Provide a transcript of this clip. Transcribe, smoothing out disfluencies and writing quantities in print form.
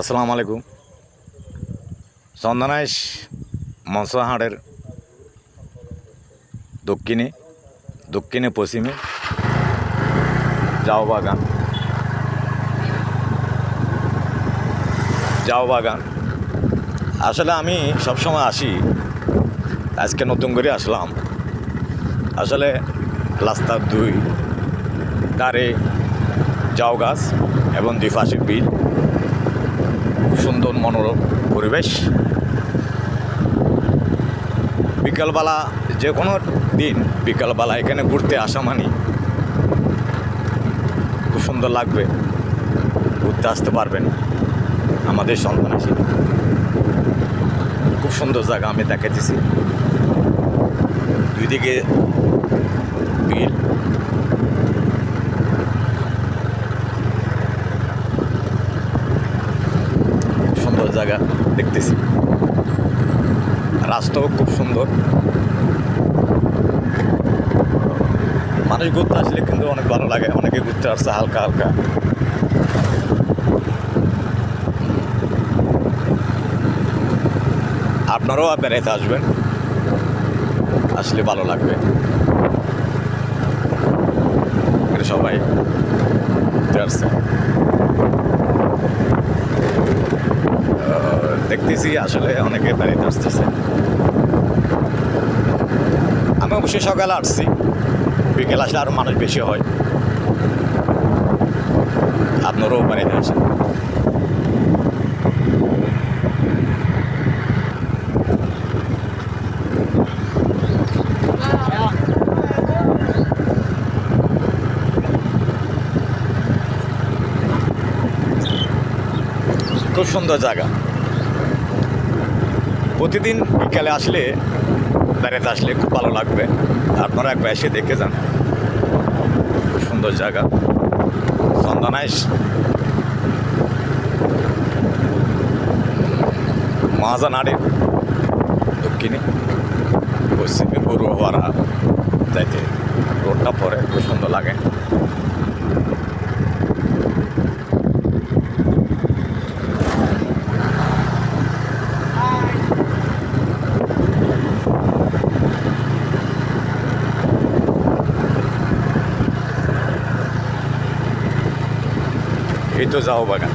আসসালামু আলাইকুম। চন্দনাইশ মনসাহাটের দক্ষিণে পশ্চিমে জাও বাগান। আসলে আমি সবসময় আসি, আজকে নতুন করে আসলাম। আসলে রাস্তার দুই ধারে জাও গাছ এবং দুই পাশে বিল, সুন্দর মনোরম পরিবেশ। বিকালবেলা যে কোনো দিন বিকালবেলা এখানে ঘুরতে আসা মানে খুব সুন্দর লাগবে, ঘুরতে আসতে পারবেন। আমাদের সন্তানাসী খুব সুন্দর জায়গা, আমি দেখাতেছি। দুই দিকে বিল, সুন্দর জায়গা দেখতেছি। রাস্তাও খুব সুন্দর। মানুষ ঘুরতে আসলে কিন্তু অনেক ভালো লাগে, অনেকে ঘুরতে আসছে হালকা হালকা। আপনারাও বেড়াইতে আসবেন, আসলে ভালো লাগবে। সবাই ঘুরতে আসছে, দেখতেছি আসলে অনেকে বেড়াইতে আসতেছে। আমি অবশ্যই সকালে আসছি, বিকেল আসলে আরও মানুষ বেশি হয়। আপনারাও বেড়াইতে আসেন। খুব সুন্দর জায়গা। প্রতিদিন বিকালে আসলে, বেড়াতে আসলে খুব ভালো লাগবে। আপনারা একবার এসে দেখে যান, খুব সুন্দর জায়গা। চন্দনাইশ মহাজানাড়ির দক্ষিণে পশ্চিমে বড়ুয়াপাড়া যাইতে রোডটা পরে খুব সুন্দর লাগে। এই তো যাও বাগান।